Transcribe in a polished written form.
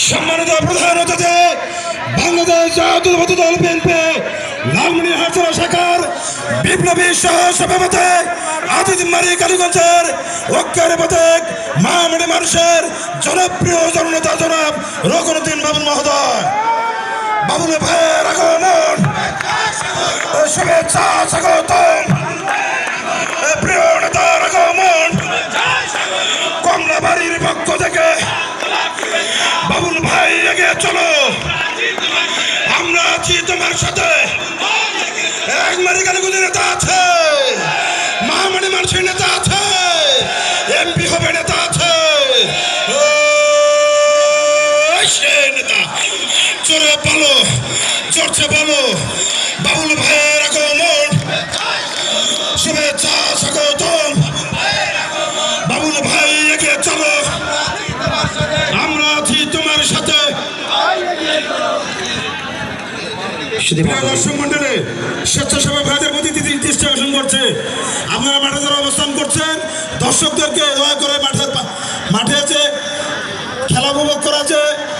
সম্মানিত প্রধান অতিথি বাংলাদেশ জাতীয়তাবাদী দল বিএনপি লালমনিরহাট জেলা শাখার বিপ্লবী সহ সভাপতি আতিথিমারি কালীগঞ্জের ঐক্যের প্রতীক মামনি মানুষের জনপ্রিয় জননেতা জনাব রকনুদ্দিন বাবুল মহোদয়, বাবুল ভাইয়ের আগমন শুভেচ্ছা স্বাগতম। প্রিয় নেতার আগমন কমলাবাড়ির পক্ষ থেকে বাবুল ভাই এগিয়ে চলো, আমরা আছি তোমার সাথে। একমারি কালীগঞ্জের নেতা আছে, মহামানী মানুষের নেতা আছে, এমপি হবে নেতা আছে, সে নেতা চলে পালো চড়ছে বলো। বাবুল ভাইয়ের আগমন শুভেচ্ছা স্বাগতম। বাবুল ভাই এগিয়ে চলো, আমরা আছি তোমার সাথে। দর্শক মন্ডলী, স্বেচ্ছাসেবক ভাইদের প্রতি দৃষ্টি আকর্ষণ করছে, আপনারা মাঠে যারা অবস্থান করছেন দর্শকদেরকে দয়া করে মাঠে খেলা উপভোগ করা আছে।